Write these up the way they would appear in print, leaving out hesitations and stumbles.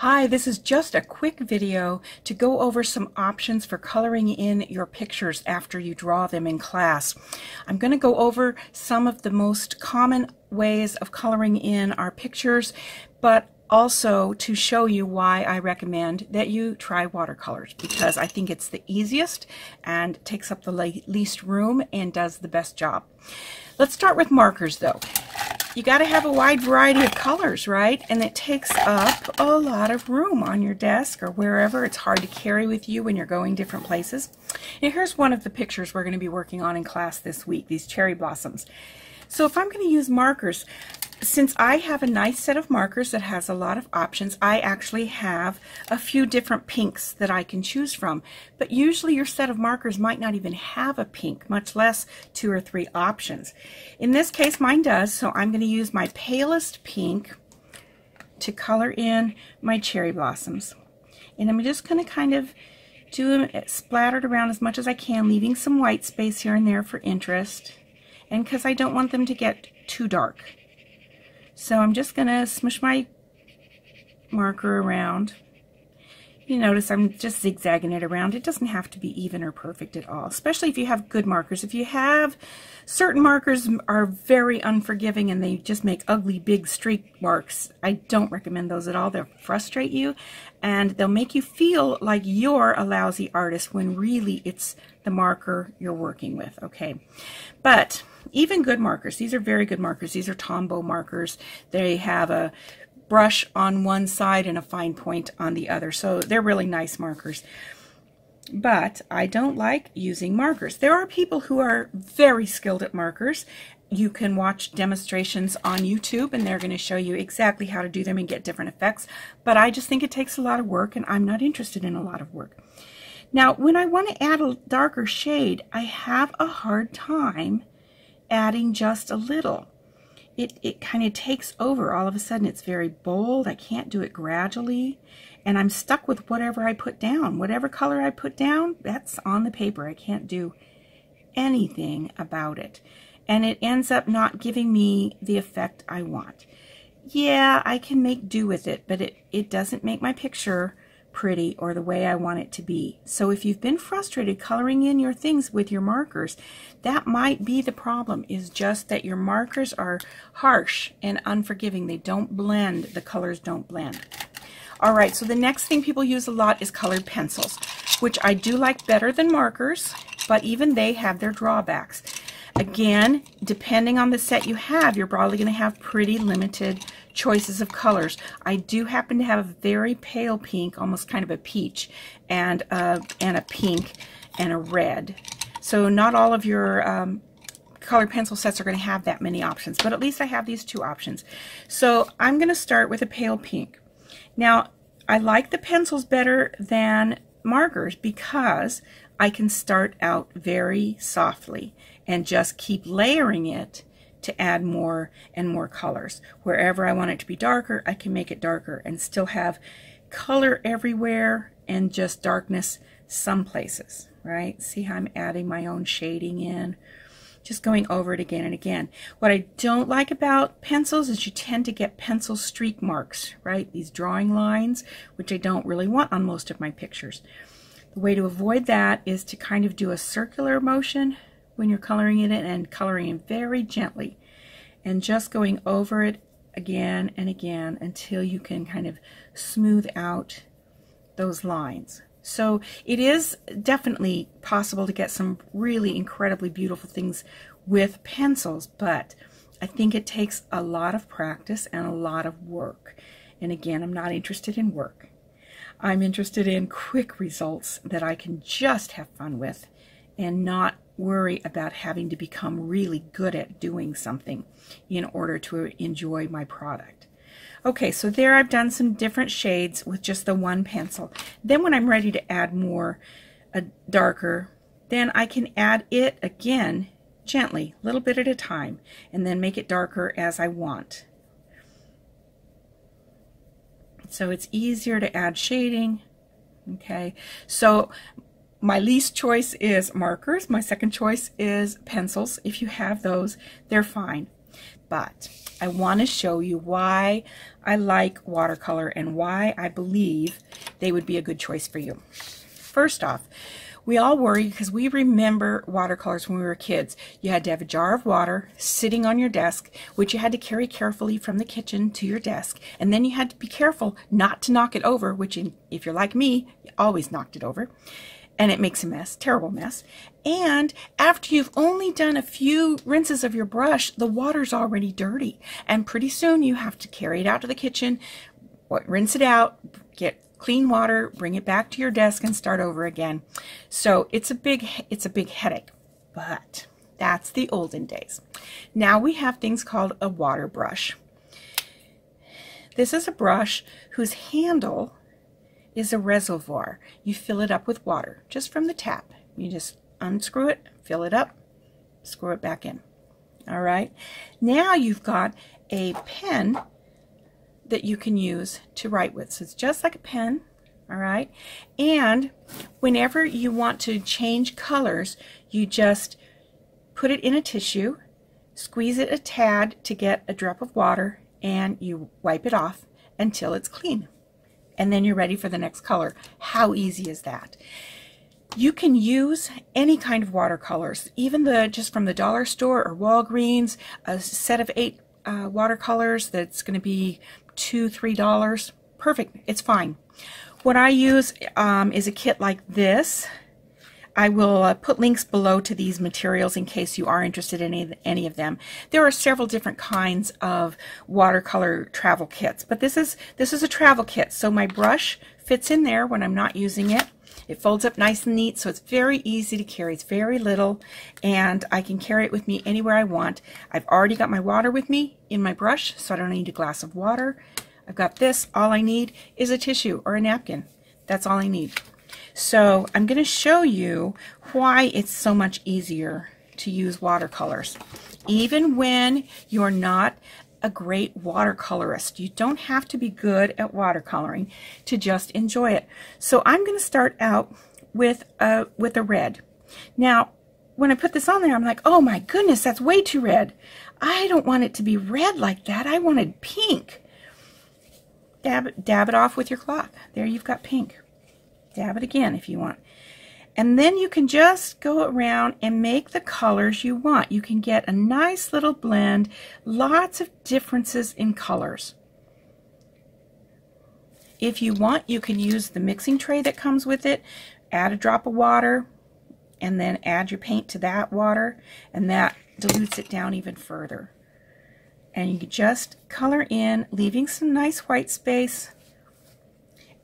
Hi, this is just a quick video to go over some options for coloring in your pictures after you draw them in class. I'm going to go over some of the most common ways of coloring in our pictures, but also to show you why I recommend that you try watercolors, because I think it's the easiest and takes up the least room and does the best job. Let's start with markers though. You got to have a wide variety of colors, right? And it takes up a lot of room on your desk or wherever. It's hard to carry with you when you're going different places. And here's one of the pictures we're going to be working on in class this week, these cherry blossoms. So if I'm going to use markers, since I have a nice set of markers that has a lot of options, I actually have a few different pinks that I can choose from. But usually your set of markers might not even have a pink, much less 2 or 3 options. In this case, mine does, so I'm going to use my palest pink to color in my cherry blossoms. And I'm just going to kind of do them splattered around as much as I can, leaving some white space here and there for interest, and because I don't want them to get too dark. So I'm just going to smush my marker around. You notice I'm just zigzagging it around. It doesn't have to be even or perfect at all, especially if you have good markers. If you have certain markers are very unforgiving and they just make ugly big streak marks, I don't recommend those at all. They'll frustrate you and they'll make you feel like you're a lousy artist when really it's the marker you're working with. Okay, but even good markers, these are very good markers. These are Tombow markers. They have a brush on one side and a fine point on the other, so they're really nice markers. But I don't like using markers. There are people who are very skilled at markers. You can watch demonstrations on YouTube and they're going to show you exactly how to do them and get different effects, but I just think it takes a lot of work and I'm not interested in a lot of work. Now when I want to add a darker shade, I have a hard time adding just a little. It kind of takes over. All of a sudden it's very bold. I can't do it gradually, and I'm stuck with whatever I put down. Whatever color I put down, that's on the paper. I can't do anything about it, and it ends up not giving me the effect I want. Yeah, I can make do with it, but it doesn't make my picture pretty or the way I want it to be. So if you've been frustrated coloring in your things with your markers, that might be the problem, is just that your markers are harsh and unforgiving. They don't blend. The colors don't blend. All right, so the next thing people use a lot is colored pencils, which I do like better than markers, but even they have their drawbacks. Again, depending on the set you have, you're probably going to have pretty limited choices of colors. I do happen to have a very pale pink, almost kind of a peach, and a pink and a red. So not all of your colored pencil sets are going to have that many options, but at least I have these 2 options. So I'm going to start with a pale pink. Now, I like the pencils better than markers because I can start out very softly and just keep layering it to add more and more colors. Wherever I want it to be darker, I can make it darker and still have color everywhere and just darkness some places, right? See how I'm adding my own shading in, just going over it again and again. What I don't like about pencils is you tend to get pencil streak marks, right? These drawing lines, which I don't really want on most of my pictures. The way to avoid that is to kind of do a circular motion when you're coloring it in, and coloring in very gently and just going over it again and again until you can kind of smooth out those lines. So it is definitely possible to get some really incredibly beautiful things with pencils, but I think it takes a lot of practice and a lot of work. And again, I'm not interested in work. I'm interested in quick results that I can just have fun with and not worry about having to become really good at doing something in order to enjoy my product. Okay, so there I've done some different shades with just the one pencil. Then when I'm ready to add more, darker, then I can add it again gently, a little bit at a time, and then make it darker as I want. So it's easier to add shading. Okay, so my least choice is markers. My second choice is pencils. If you have those, they're fine. But I want to show you why I like watercolor and why I believe they would be a good choice for you. First off, we all worry because we remember watercolors when we were kids. You had to have a jar of water sitting on your desk, which you had to carry carefully from the kitchen to your desk. And then you had to be careful not to knock it over, which if you're like me, you always knocked it over. And it makes a mess, terrible mess. And after you've only done a few rinses of your brush, the water's already dirty. And pretty soon you have to carry it out to the kitchen, rinse it out, get clean water, bring it back to your desk and start over again. So it's a big headache, but that's the olden days. Now we have things called a water brush. This is a brush whose handle is a reservoir. You fill it up with water just from the tap. You just unscrew it, fill it up, screw it back in. All right. Now you've got a pen that you can use to write with. So it's just like a pen, all right? And whenever you want to change colors, you just put it in a tissue, squeeze it a tad to get a drop of water, and you wipe it off until it's clean. And then you're ready for the next color. How easy is that? You can use any kind of watercolors, even just from the dollar store or Walgreens, a set of 8 watercolors that's going to be $2, $3. Perfect. It's fine. What I use is a kit like this. I will put links below to these materials in case you are interested in any of them. There are several different kinds of watercolor travel kits, but this is a travel kit, so my brush fits in there when I'm not using it. It folds up nice and neat, so it's very easy to carry. It's very little, and I can carry it with me anywhere I want. I've already got my water with me in my brush, so I don't need a glass of water. I've got this. All I need is a tissue or a napkin. That's all I need. So I'm going to show you why it's so much easier to use watercolors. Even when you're not a great watercolorist, you don't have to be good at watercoloring to just enjoy it. So I'm going to start out with a red. Now, when I put this on there, I'm like, oh my goodness, that's way too red. I don't want it to be red like that. I wanted pink. Dab it off with your cloth. There you've got pink. Dab it again if you want. And then you can just go around and make the colors you want. You can get a nice little blend, lots of differences in colors. If you want, you can use the mixing tray that comes with it, add a drop of water, and then add your paint to that water, and that dilutes it down even further. And you can just color in, leaving some nice white space.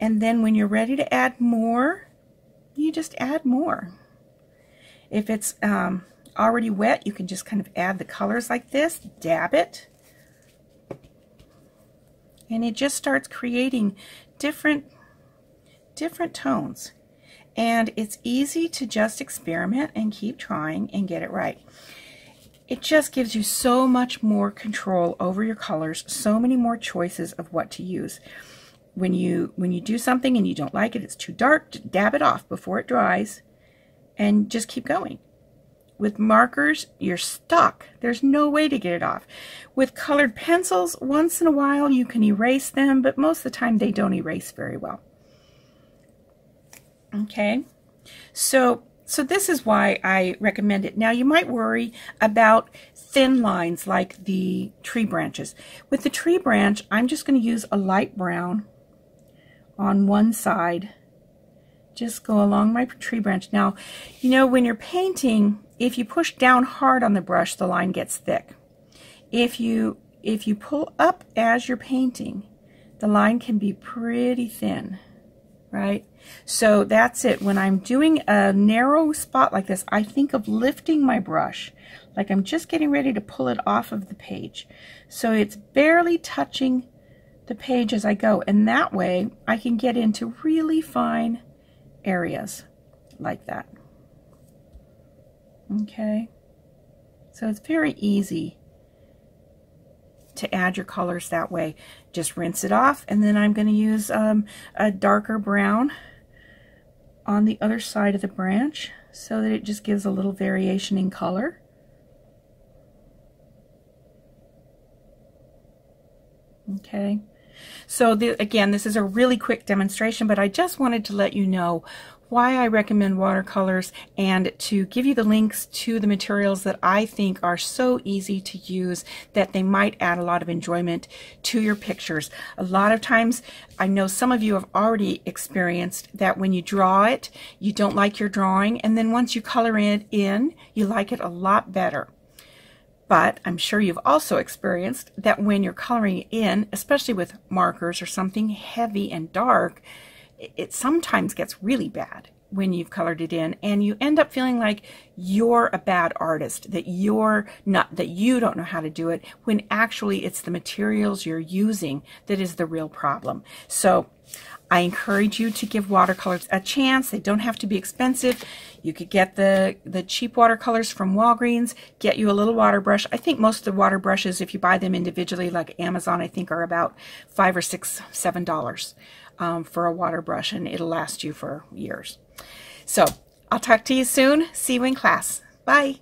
And then when you're ready to add more, you just add more. If it's already wet, you can just kind of add the colors like this, dab it, and it just starts creating different tones. And it's easy to just experiment and keep trying and get it right. It just gives you so much more control over your colors, so many more choices of what to use. When you do something and you don't like it, it's too dark, dab it off before it dries and just keep going. With markers, you're stuck. There's no way to get it off. With colored pencils, once in a while you can erase them, but most of the time they don't erase very well. Okay, so this is why I recommend it. Now you might worry about thin lines like the tree branches. With the tree branch, I'm just going to use a light brown on one side. Just go along my tree branch. Now, you know, when you're painting, if you push down hard on the brush, the line gets thick. If you pull up as you're painting, the line can be pretty thin, right? So that's it. When I'm doing a narrow spot like this, I think of lifting my brush, like I'm just getting ready to pull it off of the page. So it's barely touching the page as I go, and that way I can get into really fine areas like that. Okay, so it's very easy to add your colors that way. Just rinse it off, and then I'm going to use a darker brown on the other side of the branch so that it just gives a little variation in color. Okay. So again, this is a really quick demonstration, but I just wanted to let you know why I recommend watercolors and to give you the links to the materials that I think are so easy to use that they might add a lot of enjoyment to your pictures. A lot of times, I know some of you have already experienced that when you draw it, you don't like your drawing, and then once you color it in, you like it a lot better. But I'm sure you've also experienced that when you're coloring in, especially with markers or something heavy and dark, it sometimes gets really bad when you've colored it in, and you end up feeling like you're a bad artist, that you don't know how to do it, when actually it's the materials you're using that is the real problem. So I encourage you to give watercolors a chance. They don't have to be expensive. You could get the cheap watercolors from Walgreens, get you a little water brush. I think most of the water brushes, if you buy them individually, like Amazon, I think are about $5 or $6, $7 for a water brush, and it'll last you for years. So I'll talk to you soon. See you in class. Bye.